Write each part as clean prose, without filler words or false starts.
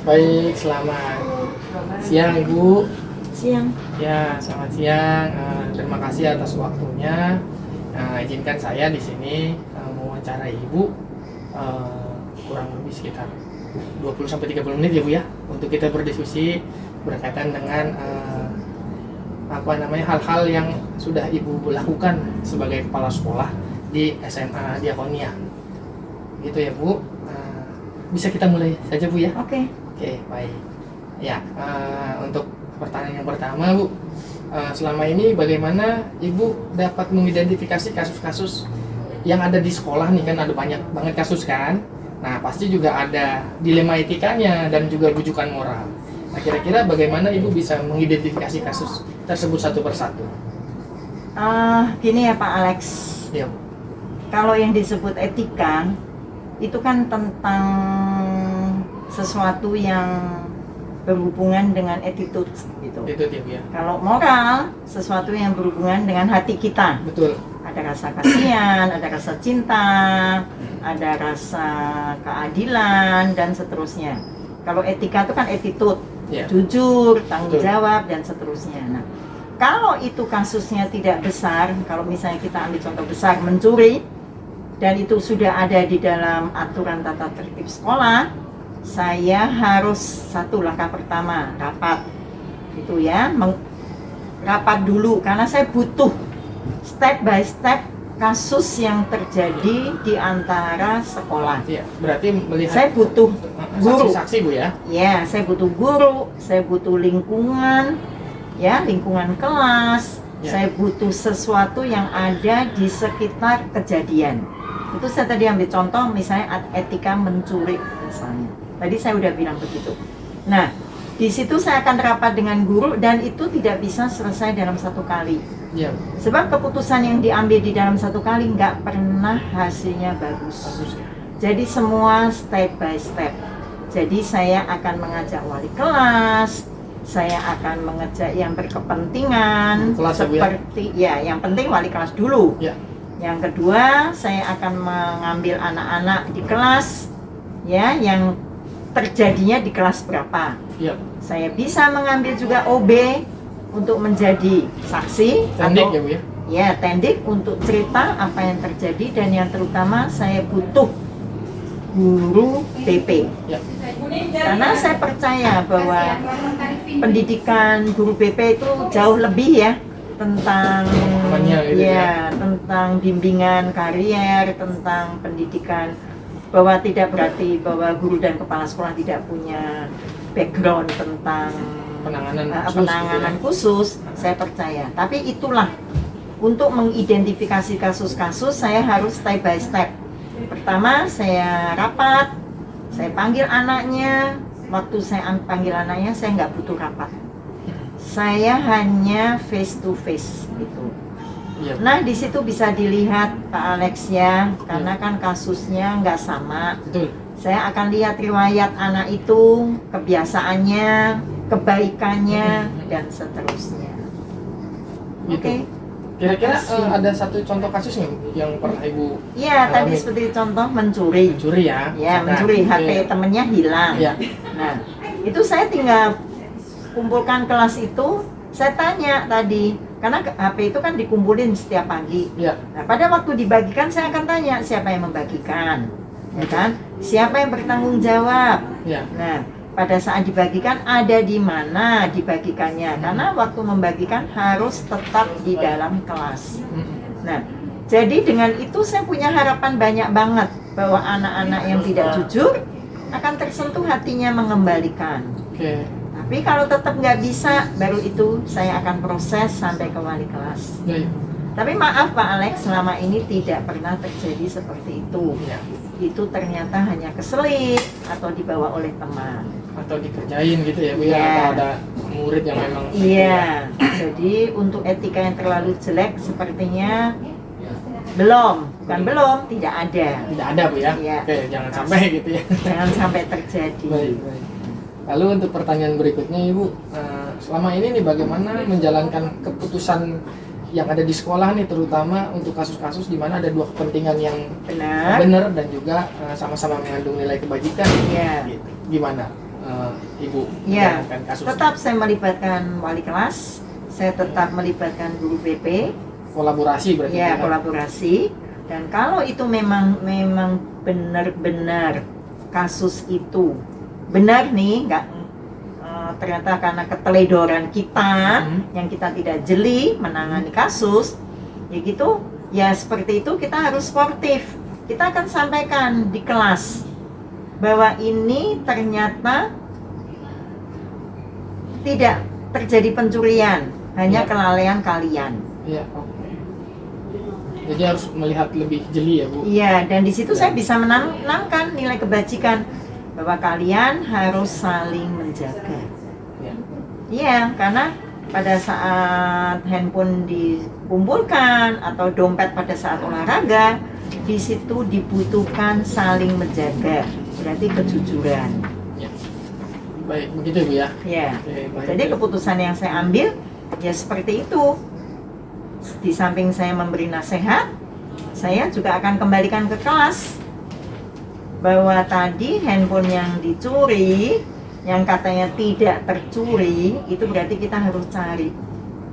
Baik, selamat siang Ibu. Siang. Ya, selamat siang. Terima kasih atas waktunya. Izinkan saya di sini mewawancarai Ibu kurang lebih sekitar 20-30 menit ya Bu ya, untuk kita berdiskusi berkaitan dengan hal-hal yang sudah Ibu lakukan sebagai kepala sekolah di SMA Diakonia. Gitu ya Bu. Bisa kita mulai saja Bu ya? Oke. Oke, baik. Ya, untuk pertanyaan yang pertama, Bu, selama ini bagaimana Ibu dapat mengidentifikasi kasus-kasus yang ada di sekolah nih, kan ada banyak banget kasus kan? Nah, pasti juga ada dilema etikanya dan juga rujukan moral. Nah, kira-kira bagaimana Ibu bisa mengidentifikasi kasus tersebut satu persatu? Gini ya Pak Alex, Ya, Bu. kalau yang disebut etika itu kan tentang sesuatu yang berhubungan dengan attitude gitu. Itu dia, Bu ya. Kalau moral, sesuatu yang berhubungan dengan hati kita. Betul. Ada rasa kasihan, ada rasa cinta, ada rasa keadilan dan seterusnya. Kalau etika itu kan attitude, Ya. jujur, tanggung Betul. jawab dan seterusnya. Nah, kalau itu kasusnya tidak besar, kalau misalnya kita ambil contoh besar mencuri dan itu sudah ada di dalam aturan tata tertib sekolah, saya harus satu langkah pertama rapat itu ya, rapat dulu karena saya butuh step by step kasus yang terjadi di antara sekolah. Ya, berarti melihat Saya butuh guru. saksi-saksi Bu ya. Ya, saya butuh guru, saya butuh lingkungan, ya, lingkungan kelas. Ya. Saya butuh sesuatu yang ada di sekitar kejadian. Itu saya tadi ambil contoh, misalnya etika mencuri misalnya. Tadi saya udah bilang begitu. Nah, di situ saya akan rapat dengan guru dan itu tidak bisa selesai dalam satu kali. Ya. Sebab keputusan yang diambil di dalam satu kali nggak pernah hasilnya bagus. Bagus ya. Jadi semua step by step. Jadi saya akan mengajak wali kelas, saya akan mengajak yang berkepentingan, Kelas, Bu, ya? seperti ya, yang penting wali kelas dulu. Ya. Yang kedua, saya akan mengambil anak-anak di kelas, ya, yang terjadinya di kelas berapa. Ya. Saya bisa mengambil juga OB untuk menjadi saksi Tendik atau ya Bu ya. ya, tendik untuk cerita apa yang terjadi, dan yang terutama saya butuh guru BP. Ya. Karena saya percaya bahwa pendidikan guru BP itu jauh lebih ya tentang Gitu ya. tentang bimbingan karier, tentang pendidikan, bahwa tidak berarti bahwa guru dan kepala sekolah tidak punya background tentang penanganan khusus, saya percaya. Tapi itulah, untuk mengidentifikasi kasus-kasus saya harus step by step. Pertama saya rapat, saya panggil anaknya. Waktu saya panggil anaknya saya nggak butuh rapat, saya hanya face to face gitu. Ya. Nah, di situ bisa dilihat Pak Alex ya, karena kan kasusnya nggak sama. Betul. Saya akan lihat riwayat anak itu, kebiasaannya, kebaikannya, dan seterusnya. Gitu. Oke. Kira-kira Makasih. ada satu contoh kasus nggak Bu, yang pernah Ibu Iya, tadi alami? seperti contoh mencuri. Mencuri ya? Ya, Misalkan. mencuri, HP Oke. temennya hilang. Ya. Nah, itu saya tinggal kumpulkan kelas itu, saya tanya tadi, karena HP itu kan dikumpulin setiap pagi. Ya. Nah, pada waktu dibagikan saya akan tanya siapa yang membagikan, ya kan? Siapa yang bertanggung jawab? Ya. Nah, pada saat dibagikan ada di mana dibagikannya, karena waktu membagikan harus tetap di dalam kelas. Nah, jadi dengan itu saya punya harapan banyak banget bahwa anak-anak yang tidak jujur akan tersentuh hatinya mengembalikan. Oke. Tapi kalau tetap nggak bisa, baru itu saya akan proses sampai ke wali kelas. Ya, ya. Tapi maaf Pak Alex, selama ini tidak pernah terjadi seperti itu. Ya. Itu ternyata hanya keselip atau dibawa oleh teman. Atau dikerjain gitu ya Bu ya, Iya. atau ada murid yang memang Iya, jadi untuk etika yang terlalu jelek sepertinya tidak ada. tidak ada Bu ya. Iya. Oke, jangan sampai gitu ya. Jangan sampai terjadi. Baik, baik. Lalu untuk pertanyaan berikutnya Ibu, selama ini nih bagaimana menjalankan keputusan yang ada di sekolah nih, terutama untuk kasus-kasus di mana ada dua kepentingan yang Benar. benar dan juga sama-sama mengandung nilai kebajikan. Iya. Gitu. Gimana Ibu Ya, menjalankan kasus? tetap saya melibatkan wali kelas, saya tetap melibatkan guru BP. Kolaborasi berarti? Ya, kolaborasi. Dan kalau itu memang benar-benar kasus itu benar nih, nggak ternyata karena keteledoran kita yang kita tidak jeli menangani kasus, ya gitu, ya seperti itu kita harus sportif. Kita akan sampaikan di kelas bahwa ini ternyata tidak terjadi pencurian, hanya kelalaian kalian. Iya, oke. Jadi harus melihat lebih jeli ya, Bu? Iya, dan di situ saya bisa menanamkan nilai kebajikan bahwa kalian harus saling menjaga. Iya. Iya, karena pada saat handphone dikumpulkan atau dompet pada saat olahraga, di situ dibutuhkan saling menjaga, berarti kejujuran. Ya. Baik, begitu Bu ya? Ya, Oke, baik. jadi keputusan yang saya ambil ya seperti itu. Di samping saya memberi nasihat, saya juga akan kembalikan ke kelas bahwa tadi handphone yang dicuri, yang katanya tidak tercuri, itu berarti kita harus cari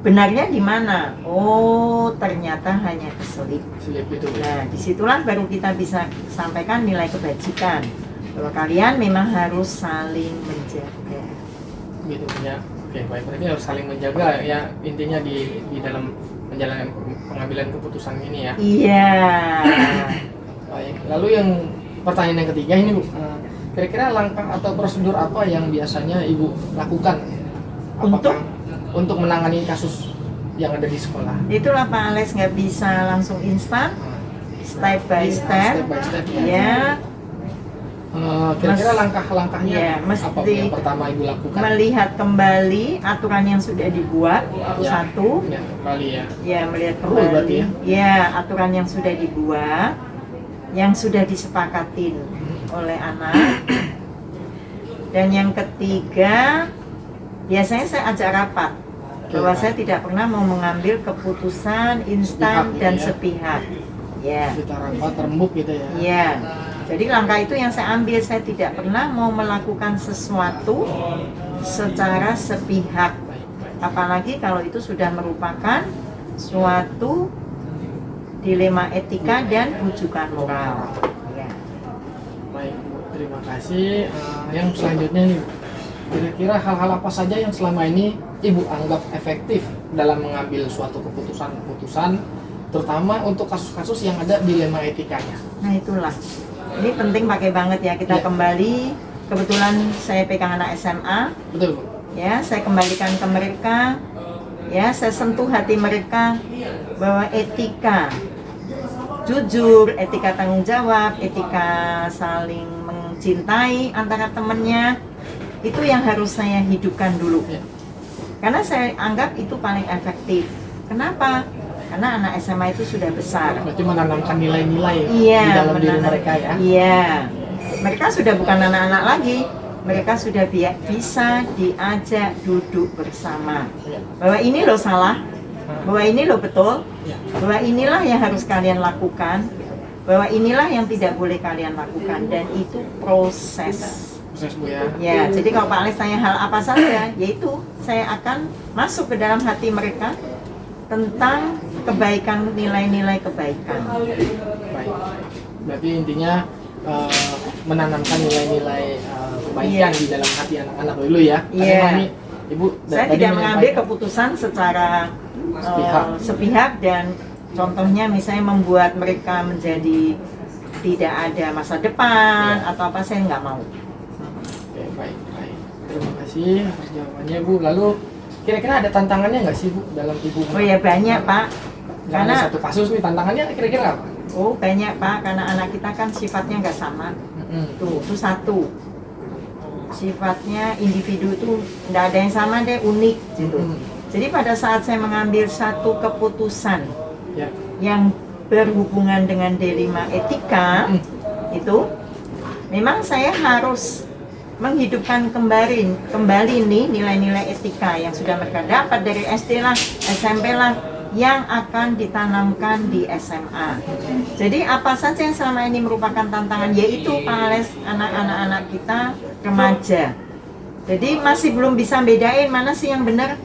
benarnya di mana. Oh, ternyata hanya keselip. Selip itu, Bu. Nah, disitulah baru kita bisa sampaikan nilai kebajikan bahwa kalian memang harus saling menjaga. Gitu ya. Oke, baik. Berarti harus saling menjaga ya, intinya di dalam menjalankan pengambilan keputusan ini ya. Iya. Baik. Lalu yang pertanyaan yang ketiga ini, Bu. Kira-kira langkah atau prosedur apa yang biasanya Ibu lakukan untuk menangani kasus yang ada di sekolah? Itulah Pak Alex, nggak bisa langsung instan, step by step. Step by step Ya, kira-kira langkah-langkahnya ya, apa mesti yang pertama Ibu lakukan? melihat kembali aturan yang sudah dibuat itu Ya. satu. Ya, kembali ya. Ya, melihat Perlu berarti kembali. Ya, aturan yang sudah dibuat, yang sudah disepakatin oleh anak. Dan yang ketiga, biasanya saya ajak rapat bahwa saya tidak pernah mau mengambil keputusan instan Sepihak, dan ya. sepihak. Ya. Kita rapat rembuk gitu ya. Ya. Jadi langkah itu yang saya ambil, saya tidak pernah mau melakukan sesuatu secara sepihak. Apalagi kalau itu sudah merupakan suatu dilema etika dan rujukan moral. Ya. Baik, Bu. Terima kasih. Yang selanjutnya nih, Bu. Kira-kira hal-hal apa saja yang selama ini Ibu anggap efektif dalam mengambil suatu keputusan, terutama untuk kasus-kasus yang ada dilema etikanya? Nah itulah, ini penting pakai banget ya kita Ya. kembali. Kebetulan saya pegang anak SMA, Betul, Bu? ya saya kembalikan ke mereka, ya saya sentuh hati mereka bahwa etika jujur, etika tanggung jawab, etika saling mencintai antara temannya, itu yang harus saya hidupkan dulu. Ya. Karena saya anggap itu paling efektif. Kenapa? Karena anak SMA itu sudah besar. Berarti menanamkan nilai-nilai Iya, di dalam diri mereka ya? Iya, mereka sudah bukan anak-anak lagi. Mereka sudah bisa diajak duduk bersama. Ya. Bahwa ini loh salah, bahwa ini loh betul, Ya. bahwa inilah yang harus kalian lakukan, bahwa inilah yang tidak boleh kalian lakukan, dan itu proses. Proses, Bu ya? Ya, jadi kalau Pak Alex tanya hal apa saja, yaitu saya akan masuk ke dalam hati mereka tentang kebaikan, nilai-nilai kebaikan. Baik. Berarti intinya menanamkan nilai-nilai kebaikan Iya. di dalam hati anak-anak dulu ya. Iya. Karena ini Ibu Saya tadi tidak mengambil menyampaikan- keputusan secara Sepihak. sepihak, dan contohnya misalnya membuat mereka menjadi tidak ada masa depan Ya. atau apa, saya nggak mau. Oke, baik. Terima kasih atas jawabannya, Bu. Lalu kira-kira ada tantangannya nggak sih, Bu, dalam Ibu? Oh ya banyak Pak, Karena karena satu kasus nih, tantangannya kira-kira apa? banyak Pak, karena anak kita kan sifatnya nggak sama. Itu satu, sifatnya individu itu nggak ada yang sama deh, unik gitu. Jadi pada saat saya mengambil satu keputusan Ya. yang berhubungan dengan dilema etika, itu memang saya harus menghidupkan kembali nih nilai-nilai etika yang sudah mereka dapat dari SD lah, SMP lah, yang akan ditanamkan di SMA. Jadi apa saja yang selama ini merupakan tantangan, yaitu Pak Alex, anak-anak kita remaja Jadi masih belum bisa bedain mana sih yang benar,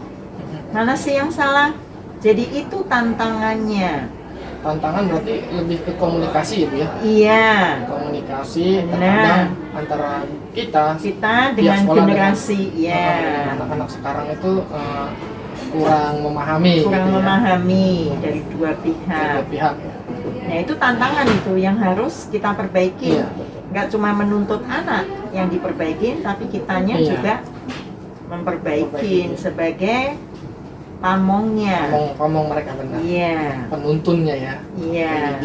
mana sih yang salah. Jadi itu tantangannya. Tantangan berarti lebih ke komunikasi ya Bu ya? Iya. Komunikasi terkadang antara kita dengan sekolah generasi, dengan anak-anak sekarang itu kurang memahami kurang gitu memahami dari dua ya. pihak. Dua pihak. Nah itu tantangan itu yang harus kita perbaiki. Iya. Nggak cuma menuntut anak yang diperbaikin, tapi kitanya juga memperbaikin sebagai pamongnya. Pamong mereka benar. Iya. Penuntunnya ya. Iya.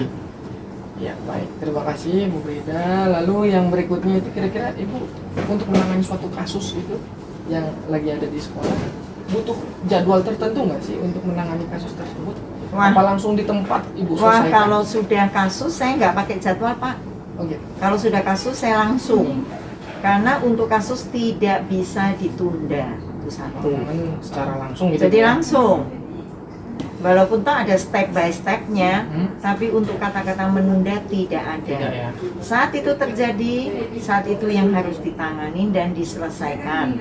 Ya baik, terima kasih Bu Frida. Lalu yang berikutnya itu kira-kira Ibu untuk menangani suatu kasus itu yang lagi ada di sekolah butuh jadwal tertentu nggak sih untuk menangani kasus tersebut? Wah. Apa langsung di tempat Ibu Wah, selesaikan? kalau sudah kasus saya nggak pakai jadwal Pak. Oke. Kalau sudah kasus saya langsung. Karena untuk kasus tidak bisa ditunda. Itu satu. Secara langsung gitu. Jadi langsung. Walaupun toh ada step by stepnya, tapi untuk kata-kata menunda tidak ada. Tidak ya. Saat itu terjadi, saat itu yang harus ditangani dan diselesaikan.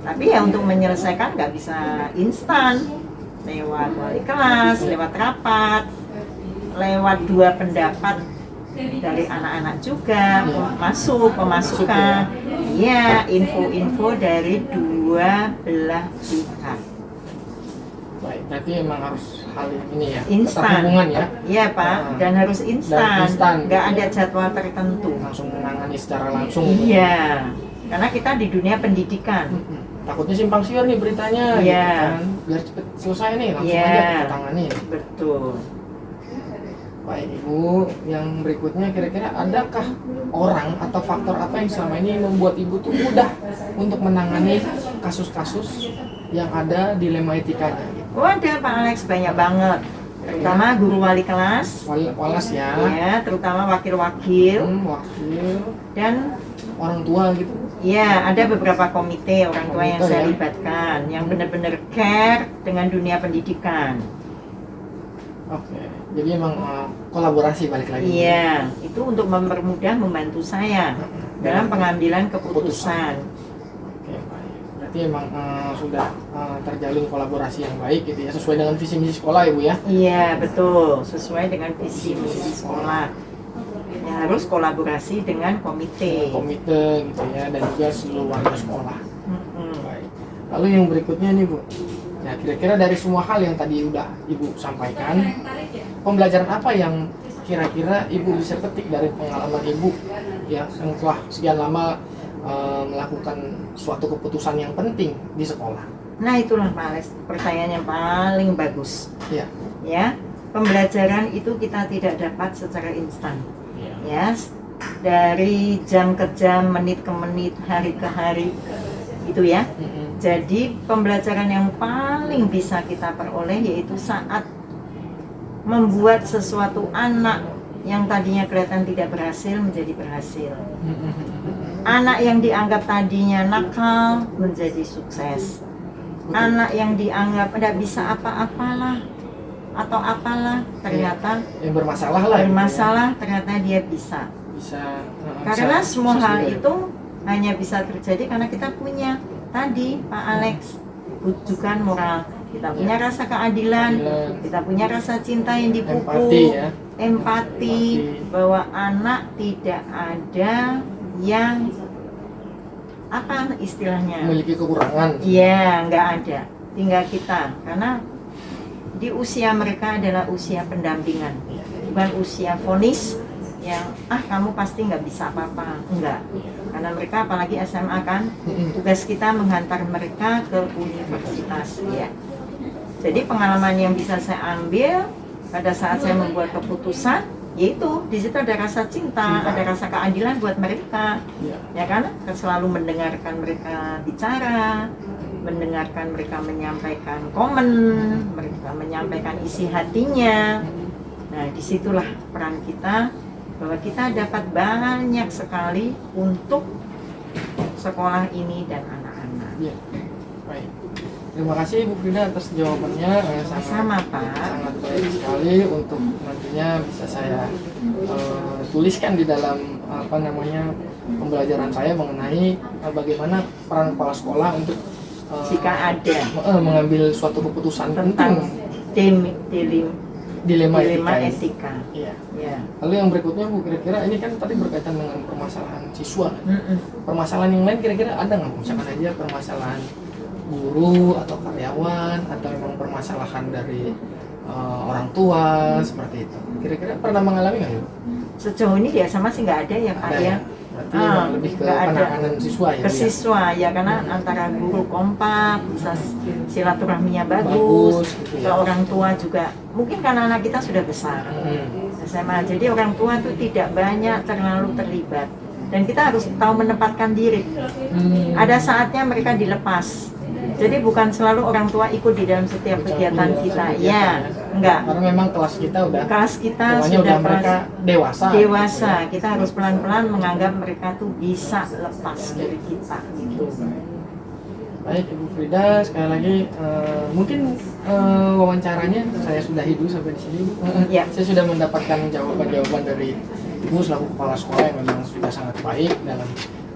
Tapi ya untuk menyelesaikan nggak bisa instan. Lewat wali kelas, lewat rapat, lewat dua pendapat dari anak-anak juga, pemasukan, ya info-info dari dua belah pihak. Baik, berarti memang harus hal ini ya, Instan. hubungan ya. Iya Pak, dan harus instan, nggak ada jadwal tertentu. Langsung menangani secara langsung. Iya, karena kita di dunia pendidikan. Takutnya simpang siur nih beritanya, Iya. gitu kan. Biar cepet selesai nih, langsung aja kita tangani. Betul. Baik Ibu, yang berikutnya kira-kira adakah orang atau faktor apa yang selama ini membuat Ibu tuh mudah untuk menangani kasus-kasus yang ada dilema etikanya? Oh ada Pak Alex, banyak banget. Terutama guru wali kelas. Walas ya. Ya, terutama wakil-wakil. Wakil. Dan orang tua gitu. Iya, ada beberapa komite orang tua yang saya ya. libatkan, yang benar-benar care dengan dunia pendidikan. Oke, jadi emang kolaborasi balik lagi. Iya, itu untuk mempermudah membantu saya dalam pengambilan keputusan. Oke, baik. Berarti emang sudah terjalin kolaborasi yang baik gitu ya, sesuai dengan visi misi sekolah Ibu ya? Iya, betul, sesuai dengan visi misi sekolah. Ya, harus kolaborasi dengan komite. Komite gitu ya, dan juga seluruh warga sekolah. Baik. Lalu yang berikutnya nih Bu, ya kira-kira dari semua hal yang tadi udah Ibu sampaikan, pembelajaran apa yang kira-kira Ibu bisa petik dari pengalaman Ibu ya yang telah sekian lama melakukan suatu keputusan yang penting di sekolah? Nah itulah Pak Alex, pertanyaan yang paling bagus. Ya. Ya, pembelajaran itu kita tidak dapat secara instan. Ya, dari jam ke jam, menit ke menit, hari ke hari, itu ya. Jadi pembelajaran yang paling bisa kita peroleh yaitu saat membuat sesuatu anak yang tadinya kelihatan tidak berhasil menjadi berhasil. Anak yang dianggap tadinya nakal menjadi sukses. Anak yang dianggap tidak bisa apa-apalah atau apalah, ternyata yang bermasalah lah. Bermasalah, ternyata dia bisa. Karena semua hal itu hanya bisa terjadi karena kita punya tadi Pak Alex, rujukan moral. Kita punya rasa keadilan, kita punya rasa cinta yang dipupuk, empati, bahwa anak tidak ada yang apa istilahnya? Memiliki kekurangan. Iya, nggak ada. Tinggal kita, karena di usia mereka adalah usia pendampingan, bukan usia vonis yang kamu pasti nggak bisa apa-apa, enggak. Karena mereka apalagi SMA kan, tugas kita menghantar mereka ke universitas ya. Jadi pengalaman yang bisa saya ambil pada saat saya membuat keputusan, yaitu di situ ada rasa cinta, ada rasa keadilan buat mereka, ya kan? Selalu mendengarkan mereka bicara, mendengarkan mereka menyampaikan komen, mereka menyampaikan isi hatinya. Nah, disitulah peran kita, bahwa kita dapat banyak sekali untuk sekolah ini dan anak-anak. Ya. Baik. Terima kasih Bu Frida atas jawabannya. Sama Pak. Sangat baik sekali, untuk nantinya bisa saya tuliskan di dalam pembelajaran saya mengenai bagaimana peran kepala sekolah untuk Jika ada mengambil suatu keputusan tentang dilema dilema etika. etika. Iya. Ya. Lalu yang berikutnya Bu, kira-kira ini kan tadi berkaitan dengan permasalahan siswa. Mm-mm. Permasalahan yang lain kira-kira ada nggak? Misalkan aja permasalahan guru atau karyawan atau memang permasalahan dari orang tua seperti itu. Kira-kira pernah mengalami nggak ya? Sejauh ini di SMA sih nggak ada ya Pak Ada ya. Berarti memang lebih ke nggak ada. penanganan siswa ya. Ke Bu, ya? siswa ya, karena antara guru kompak, bisa silaturahminya bagus, Bagus, gitu ke ya. orang tua juga. Mungkin karena anak kita sudah besar SMA, jadi orang tua itu tidak banyak terlalu terlibat. Dan kita harus tahu menempatkan diri. Ada saatnya mereka dilepas. Jadi bukan selalu orang tua ikut di dalam setiap kegiatan kita. Ya, enggak. Karena memang kelas kita udah Kelas kita namanya sudah udah mereka dewasa. dewasa. Kita harus pelan-pelan menganggap mereka tuh bisa lepas dari kita gitu. Baik Ibu Frida, sekali lagi mungkin wawancaranya saya sudahi dulu sampai di sini Bu. Ya. Saya sudah mendapatkan jawaban-jawaban dari Ibu selaku kepala sekolah yang memang sudah sangat baik dalam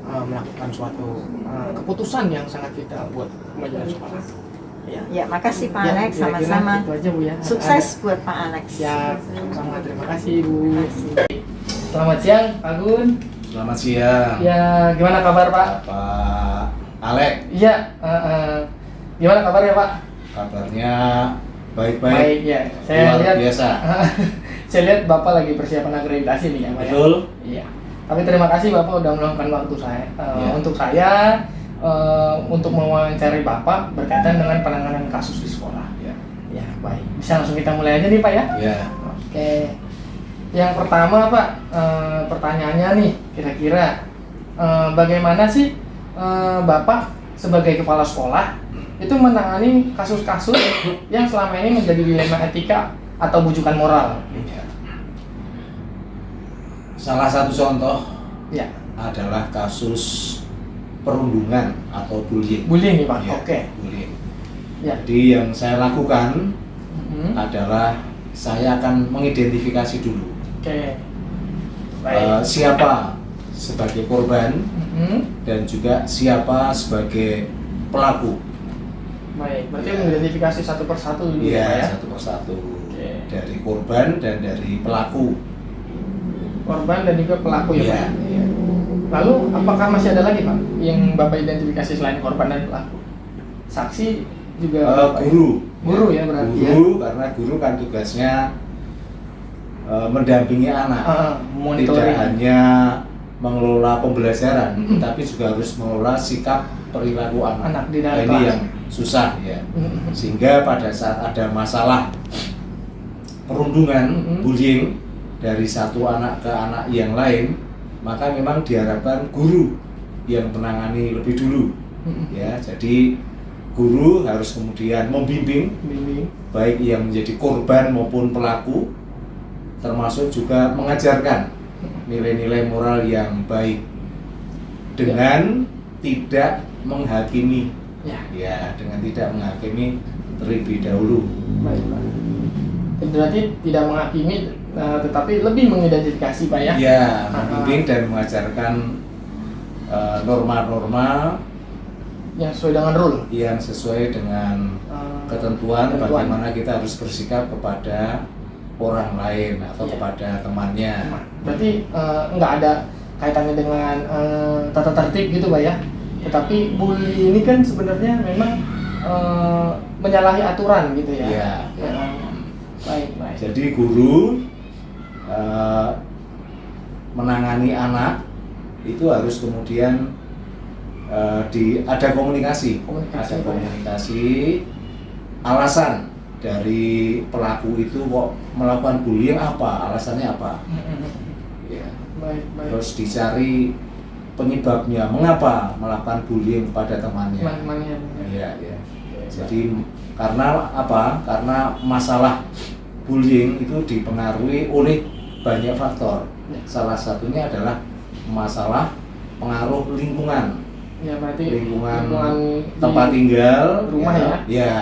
melakukan suatu keputusan yang sangat vital buat kemajuan sekolah. Ya. Ya, makasih Pak Ya, Alex, kira-kira sama-sama. Itu aja Bu ya. Sukses buat Pak Alex. Ya, sama-sama. Terima kasih Bu. Terima kasih. Selamat siang Pak Gun. Selamat siang, Ya, gimana kabar Pak? Pak Alek. Iya, gimana kabar ya Pak? Kabarnya Baik baik-baik, ya. Saya luar lihat biasa. saya lihat Bapak lagi persiapan akreditasi nih ya Pak. Ya? Betul. Iya. Tapi terima kasih Bapak udah meluangkan waktu saya Iya. untuk saya untuk mewawancari Bapak berkaitan dengan penanganan kasus di sekolah. Ya. Ya, baik. Bisa langsung kita mulai aja nih Pak ya. Ya. Oke. Yang pertama Pak, pertanyaannya nih, kira-kira bagaimana sih Bapak sebagai kepala sekolah itu menangani kasus-kasus yang selama ini menjadi dilema etika atau bujukan moral? Ya. Salah satu contoh Ya, adalah kasus perundungan atau bullying. bullying nih Pak. Ya, Oke. bullying. Ya. Jadi yang saya lakukan adalah saya akan mengidentifikasi dulu Oke. Baik. siapa sebagai korban Mhm. dan juga siapa sebagai pelaku. Baik. Berarti Ya. mengidentifikasi satu persatu dulu ya Pak Iya, ya. satu persatu. Oke. Dari korban dan dari pelaku. Korban dan juga pelaku ya Pak. Iya, iya. Lalu apakah masih ada lagi Pak yang Bapak identifikasi selain korban dan pelaku? Saksi juga Bapak ya? Guru. Guru ya berarti ya. Guru, karena guru kan tugasnya mendampingi anak. Tidak Monitoring. hanya mengelola pembelajaran, Mm-mm. tapi juga harus mengelola sikap perilaku anak. Anak di dalam Nah, ini kelas. yang susah ya. Mhm. Sehingga pada saat ada masalah perundungan, Mm-mm. bullying dari satu anak ke anak yang lain, maka memang diharapkan guru yang menangani lebih dulu. Mhm. Ya, jadi guru harus kemudian membimbing Bimbing. baik yang menjadi korban maupun pelaku, termasuk juga mengajarkan nilai-nilai moral yang baik dengan tidak menghakimi. Ya. Ya, dengan tidak menghakimi terlebih dahulu. Baik Pak. Berarti tidak menghakimi, tetapi lebih mengidentifikasi Pak ya. Ya, membimbing dan mengajarkan norma-norma Yang sesuai dengan rule. yang sesuai dengan ketentuan bagaimana kita harus bersikap kepada orang lain atau Iya. kepada temannya. Berarti nggak ada kaitannya dengan tata tertib gitu Pak ya. Tetapi bully ini kan sebenarnya memang menyalahi aturan gitu ya. Iya. Baik, baik. Jadi guru menangani anak itu harus kemudian ada komunikasi, Komunikasi, ada komunikasi alasan dari pelaku itu kok melakukan bullying apa, alasannya apa, ya. Baik, baik. Terus dicari penyebabnya, mengapa melakukan bullying pada temannya. Teman-temannya. Iya, iya. Jadi karena apa? Karena masalah bullying itu dipengaruhi oleh banyak faktor. Ya. Salah satunya adalah masalah pengaruh lingkungan, Ya berarti lingkungan di tempat tinggal, rumah ya. Ya,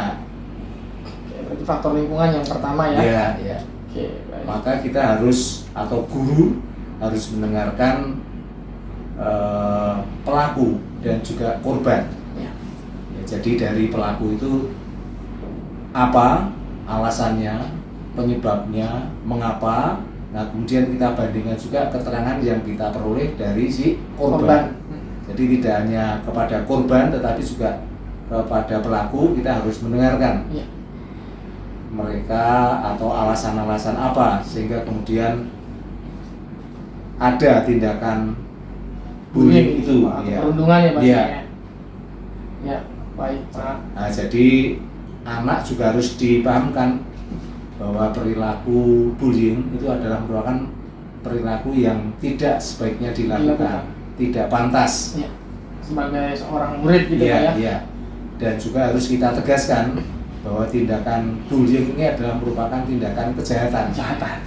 Oke, berarti faktor lingkungan yang pertama ya. ya, ya. Oke, baik. Maka kita harus atau guru harus mendengarkan pelaku dan juga korban. Ya. Ya, jadi dari pelaku itu apa alasannya, penyebabnya, mengapa. Nah, kemudian kita bandingkan juga keterangan yang kita peroleh dari si korban. Jadi tidak hanya kepada korban tetapi juga kepada pelaku kita harus mendengarkan Ya. mereka atau alasan-alasan apa sehingga kemudian ada tindakan bullying itu ya. Perundungan ya Pak. Ya. Ya, baik Pak. Nah, jadi anak juga harus dipahamkan bahwa perilaku bullying itu adalah merupakan perilaku yang tidak sebaiknya dilakukan, tidak pantas. Ya. Sebagai seorang murid gitu Pak ya. Iya. Dan juga harus kita tegaskan bahwa tindakan bullying ini adalah merupakan tindakan kejahatan.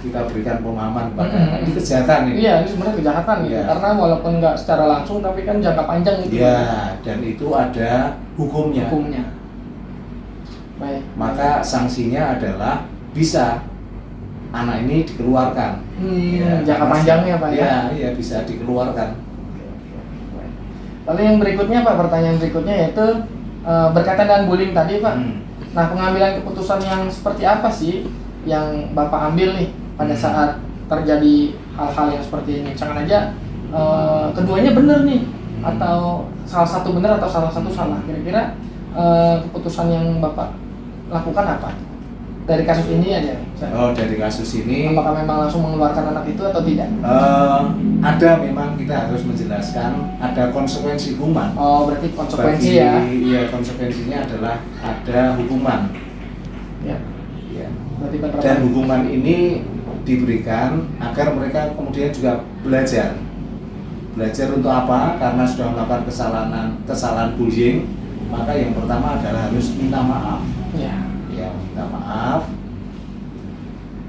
Kita berikan pemahaman kepada anak, ini kejahatan ini. Iya, ini sebenarnya kejahatan gitu. Iya. Karena walaupun nggak secara langsung tapi kan jangka panjang gitu. Iya, dan itu ada hukumnya. Baik. Maka sanksinya adalah bisa anak ini dikeluarkan. Jangka panjangnya Pak ya. Iya, bisa dikeluarkan. Lalu yang berikutnya Pak, pertanyaan berikutnya yaitu berkaitan dengan bullying tadi Pak. Nah, pengambilan keputusan yang seperti apa sih yang Bapak ambil nih pada saat terjadi hal-hal yang seperti ini? Jangan aja keduanya benar nih, atau salah satu benar atau salah satu salah. Kira-kira keputusan yang Bapak lakukan apa? Dari kasus ini aja. Oh, dari kasus ini Apakah memang langsung mengeluarkan anak itu atau tidak? ada, memang kita harus menjelaskan ada konsekuensi hukuman. Oh, berarti konsekuensi ya. Iya, konsekuensinya adalah ada hukuman. Ya. Ya. Berarti penerapan. Dan hukuman ini diberikan agar mereka kemudian juga belajar. Belajar untuk apa? Karena sudah melakukan kesalahan bullying, maka yang pertama adalah harus minta maaf. Ya. Ya, minta maaf.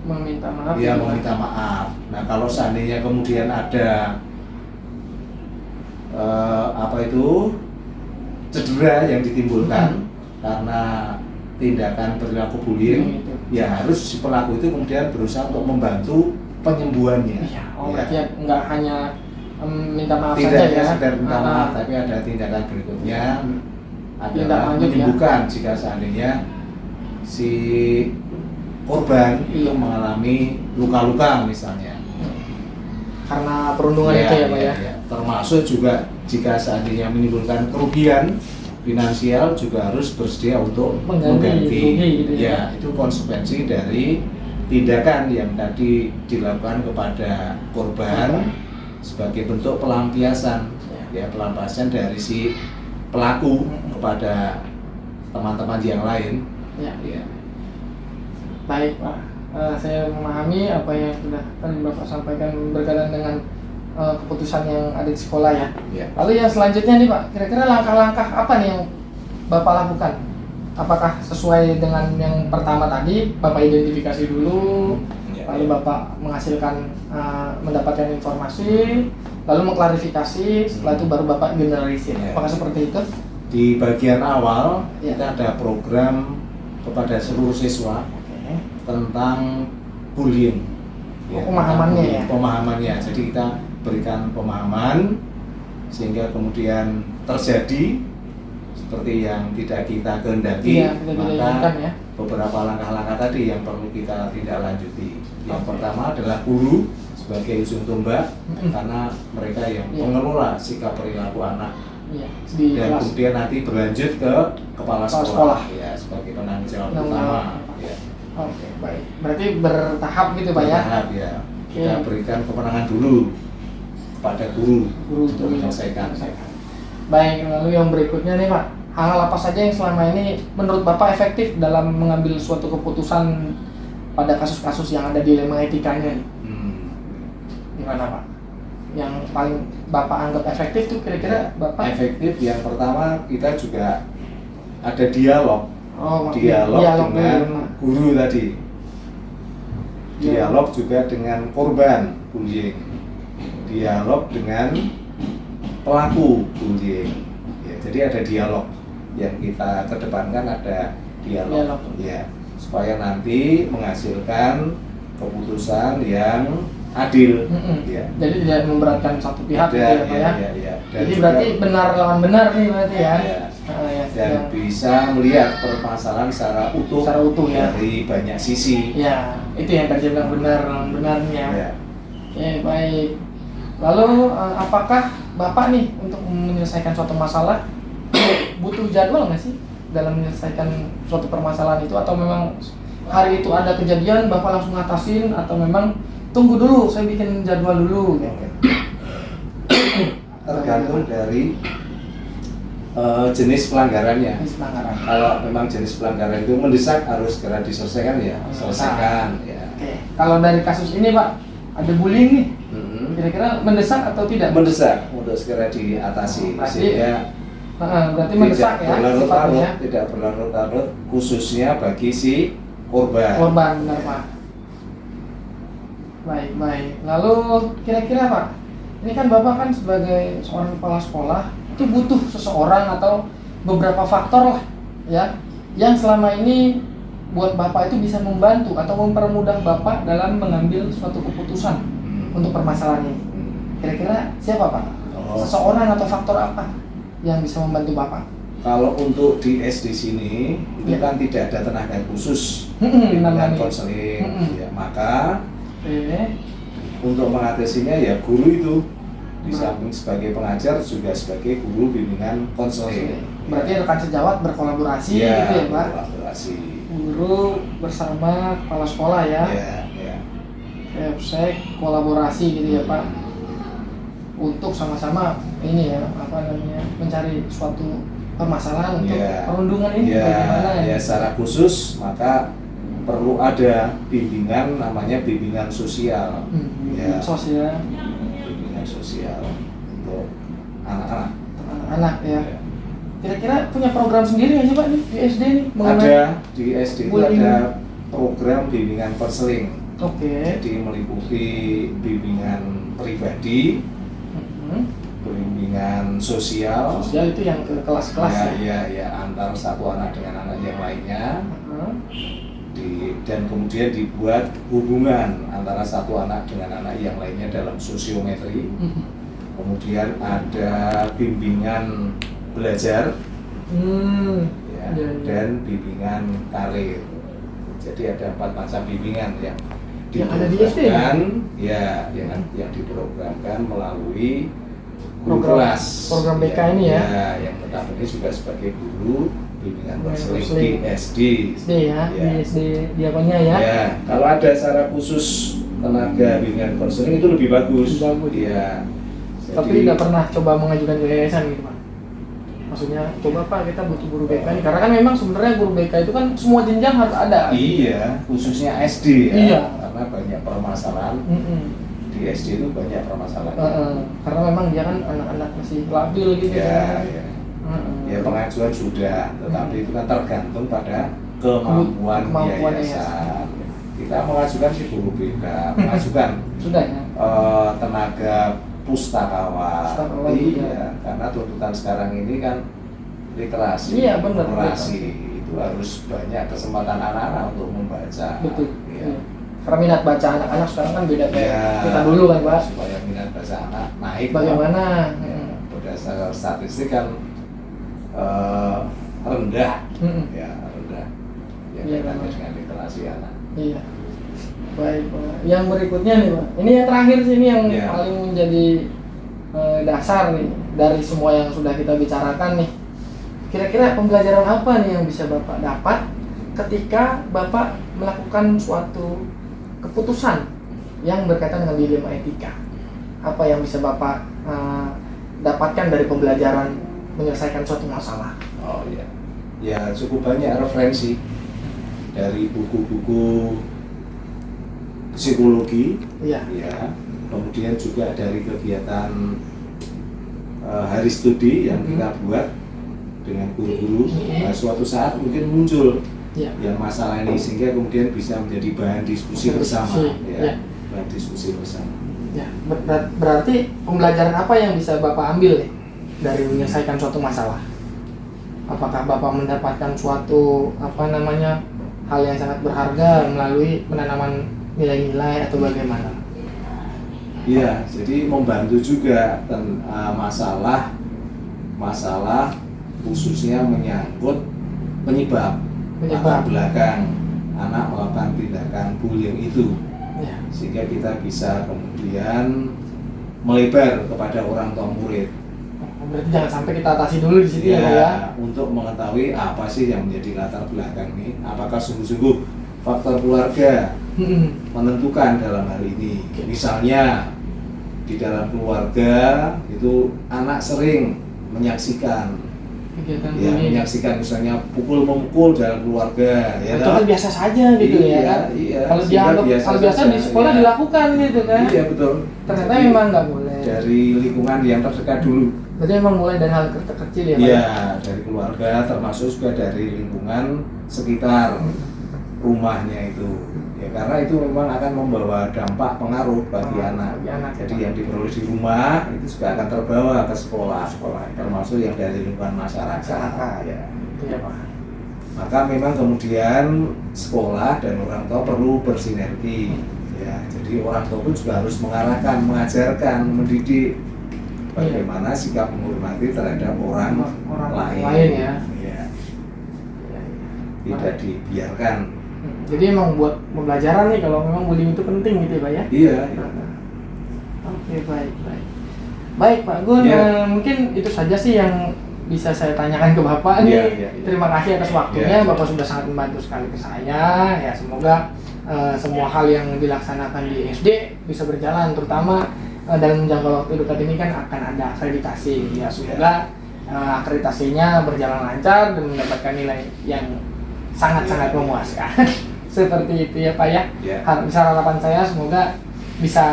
Meminta maaf. Iya, gitu. meminta maaf. Nah, kalau seandainya kemudian ada cedera yang ditimbulkan karena tindakan perilaku bullying, Gitu. ya harus si pelaku itu kemudian berusaha untuk membantu penyembuhannya. Iya. Oh, Ya. berarti nggak hanya minta maaf Tidak saja hanya ya. sekedar minta Ah, maaf, tapi ada tindakan berikutnya Tindak adalah lanjut ya. menyembuhkan jika seandainya si korban itu Iya. mengalami luka-luka misalnya. Karena perundungan itu ya Pak ya. Termasuk juga jika seandainya menimbulkan kerugian finansial juga harus bersedia untuk Mengganti rugi gitu ya. Ya, itu konsekuensi dari tindakan yang tadi dilakukan kepada korban sebagai bentuk pelampiasan, ya pelampiasan dari si pelaku kepada teman-teman yang lain. Ya. Ya. Baik Pak, saya memahami apa yang sudah tadi Bapak sampaikan berkaitan dengan keputusan yang ada di sekolah ya. Ya. Lalu yang selanjutnya nih Pak, kira-kira langkah-langkah apa nih yang Bapak lakukan? Apakah sesuai dengan yang pertama tadi, Bapak identifikasi dulu, Ya, lalu ya. Bapak menghasilkan, mendapatkan informasi, lalu mengklarifikasi, setelah itu baru Bapak generalisir. Ya. Apakah seperti itu? Di bagian awal Ya. kita ada program kepada seluruh siswa Oke. tentang bullying. Pemahamannya tentang ya? Pemahamannya. Jadi kita berikan pemahaman sehingga kemudian terjadi seperti yang tidak kita kehendaki, Iya, kita tidak inginkan maka ya. beberapa langkah-langkah tadi yang perlu kita tidak lanjuti. Yang Oke. pertama adalah guru sebagai ujung tombak Mm-mm. karena mereka yang Iya. mengelola sikap perilaku anak. Iya, di Dan kelas. kemudian nanti berlanjut ke kepala Kepala sekolah, sekolah. ya sebagai penanggung jawab Penanggung utama. jawab. Ya. Oke, baik. Berarti bertahap gitu Pak ya. Bertahap, ya. Kita Oke. berikan kewenangan dulu kepada guru Guru untuk menyelesaikan. Baik, lalu yang berikutnya nih Pak, hal apa saja yang selama ini menurut Bapak efektif dalam mengambil suatu keputusan pada kasus-kasus yang ada dilema etikanya nih? Gimana Pak? Yang paling Bapak anggap efektif tuh kira-kira Bapak? Efektif yang pertama kita juga ada dialog, Oh, dialog dengan dulu. guru tadi, dialog juga dengan korban bullying, dialog dengan pelaku bullying. Ya, jadi ada dialog yang kita kedepankan, ada dialog. Dialog. Ya, supaya nanti menghasilkan keputusan yang adil. Mm-mm. Ya. Jadi tidak memberatkan satu pihak gitu ya Pak ya. Ya. Dan Jadi juga- berarti benar lawan benar nih berarti ya. Ya. Ya, Dan yang bisa melihat permasalahan secara utuh, secara utuh ya. dari banyak sisi. Ya, itu yang tadi saya bilang benar lawan benar nih ya. Ya. Oke, baik. Lalu apakah Bapak nih untuk menyelesaikan suatu masalah butuh jadwal nggak sih dalam menyelesaikan suatu permasalahan itu, atau memang hari itu ada kejadian Bapak langsung ngatasin, atau memang tunggu dulu saya bikin jadwal dulu gitu. Tergantung dari jenis pelanggarannya. Jenis pelanggaran. Kalau memang jenis pelanggaran itu mendesak harus segera diselesaikan ya, selesaikan ya. Oke. Kalau dari kasus ini Pak, ada bullying nih. Kira-kira mendesak atau tidak? Mendesak untuk segera diatasi Berarti- sehingga Berarti mendesak ya sifatnya. tidak berlarut-larut, khususnya bagi si korban. Korban, benar Pak. Baik. Lalu kira-kira Pak, ini kan Bapak kan sebagai seorang kepala sekolah itu butuh seseorang atau beberapa faktor lah ya, yang selama ini buat Bapak itu bisa membantu atau mempermudah Bapak dalam mengambil suatu keputusan untuk permasalahan ini. Kira-kira siapa Pak? Oh. Seseorang atau faktor apa yang bisa membantu Bapak? Kalau untuk di SD sini itu Ya. kan tidak ada tenaga khusus bimbingan Namanya. konseling, ya, maka Oke. untuk mengatasinya ya guru itu di samping sebagai pengajar juga sebagai guru bimbingan konseling. Berarti rekan sejawat berkolaborasi Ya, gitu ya Pak? kolaborasi. Guru bersama kepala sekolah ya, Ya. FSEK kolaborasi gitu ya Pak, untuk sama-sama ini ya mencari suatu permasalahan untuk Ya. perundungan ini bagaimana Ya, secara khusus maka perlu ada bimbingan, namanya bimbingan sosial. Ya. sosial Bimbingan sosial untuk anak-anak. anak ya. Kira-kira punya program sendiri nggak sih Pak nih di SD nih? Ada di SD itu bullying. ada program bimbingan konseling. Oke. Jadi meliputi bimbingan pribadi, Mhm. bimbingan sosial, Sosial itu yang ke kelas-kelas ya. ya antar satu anak dengan anak yang lainnya, Mhm. dan kemudian dibuat hubungan antara satu anak dengan anak yang lainnya dalam sosiometri. Mhm. Kemudian ada bimbingan belajar, ya, Ya. dan bimbingan karir. Jadi ada 4 macam bimbingan yang ada di SD ya? yang diprogramkan melalui guru Program- kelas. program BK ini ya? Yang tetap ini juga sebagai guru bimbingan Bimbingan konseling di konseling. SD. SD ya, Ya. di SD di apanya ya? Ya, kalau ada secara khusus tenaga bimbingan konseling itu lebih bagus. Lebih bagus. Ya. Tapi tidak pernah coba mengajukan ke yayasan gitu Pak. Maksudnya coba Pak kita butuh guru BK ini, karena kan memang sebenarnya guru BK itu kan semua jenjang harus ada. Iya, khususnya SD ya. Iya. Karena banyak permasalahan Mm-mm. di SD itu banyak permasalahan. Karena memang dia kan anak-anak masih labil gitu Ya, kan. ya. Mm-mm. Ya pengajuan sudah, tetapi itu kan tergantung pada kemampuan Kemampuan yayasan. Kita mengajukan si guru BK, mengajukan Sudah ya. tenaga pustakawan. Pustakawan Iya, juga. karena tuntutan sekarang ini kan literasi, Iya, benar, literasi itu harus banyak kesempatan anak-anak untuk membaca. Betul. Iya. Iya. Karena minat baca anak-anak sekarang kan beda kayak Ya, kita dulu kan Pak. supaya minat baca anak naik. Bagaimana? Ya, berdasarkan statistik kan rendah, Mm-mm. ya rendah. Ya Iya, kaitannya memang. dengan literasi anak. Iya. Baik Pak. Yang berikutnya nih Pak. Ini yang terakhir sih, ini yang Iya. paling menjadi dasar nih dari semua yang sudah kita bicarakan nih. Kira-kira pembelajaran apa nih yang bisa Bapak dapat ketika Bapak melakukan suatu keputusan yang berkaitan dengan dilema etika? Apa yang bisa Bapak dapatkan dari pembelajaran menyelesaikan suatu masalah? Oh iya, ya cukup banyak referensi dari buku-buku psikologi, Iya. ya, kemudian juga dari kegiatan hari studi yang kita buat dengan guru-guru. Nah, suatu saat mungkin muncul Iya. yang masalah ini sehingga kemudian bisa menjadi bahan diskusi bersama, Iya. bahan diskusi bersama. Ya, berarti pembelajaran apa yang bisa Bapak ambil nih dari menyelesaikan suatu masalah? Apakah Bapak mendapatkan suatu hal yang sangat berharga melalui penanaman nilai-nilai atau bagaimana? Iya, jadi membantu juga masalah khususnya menyangkut penyebab latar belakang anak melakukan tindakan bullying itu, Ya. sehingga kita bisa kemudian melebar kepada orang tua murid. Berarti jangan sampai kita atasi dulu di situ ya, Pak ya. Untuk mengetahui apa sih yang menjadi latar belakang ini, apakah sungguh-sungguh faktor keluarga menentukan dalam hal ini. Misalnya di dalam keluarga itu anak sering menyaksikan Kegiatan ya, bullying. menyaksikan misalnya pukul memukul dalam keluarga ya Itu toh? kan biasa saja gitu ya kan. Iya, Kalau sehingga dianggap kalau biasa saja, di sekolah ya. dilakukan gitu kan. Iya betul. Ternyata Jadi, memang nggak boleh. dari lingkungan yang terdekat dulu. Berarti memang mulai dari hal kecil ya, Pak. Iya, dari keluarga termasuk juga dari lingkungan sekitar rumahnya itu. Ya karena itu memang akan membawa dampak pengaruh bagi anak. Bagi anak. Jadi yang diperoleh di rumah itu juga akan terbawa ke sekolah, termasuk yang dari lingkungan masyarakat. Ya. Iya, Pak. Maka memang kemudian sekolah dan orang tua perlu bersinergi. Ya, jadi orang tua pun juga harus mengarahkan, mengajarkan, mendidik bagaimana sikap menghormati terhadap orang lain. Ya. Ya, Iya, iya. tidak dibiarkan. Jadi emang buat pembelajaran nih kalau memang bullying itu penting gitu ya, Pak ya. Iya. Oke, baik. Baik, Pak Gun, Ya. mungkin itu saja sih yang bisa saya tanyakan ke Bapak nih. Ya. Terima kasih atas waktunya, Ya. Bapak sudah sangat membantu sekali ke saya. Ya, semoga semua hal yang dilaksanakan di SD bisa berjalan, terutama dalam jangka waktu dekat ini kan akan ada akreditasi. Ya, semoga akreditasinya berjalan lancar dan mendapatkan nilai yang sangat-sangat memuaskan. Seperti itu ya, Pak ya. Ya. Bisa harapan saya semoga bisa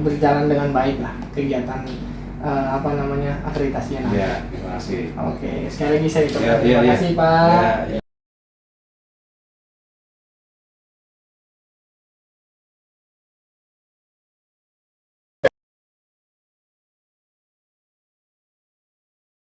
berjalan dengan baik lah kegiatan akreditasinya nanti. Ya, terima kasih. Oke, sekali lagi saya ucapkan Ya, terima ya. kasih, Pak. Ya.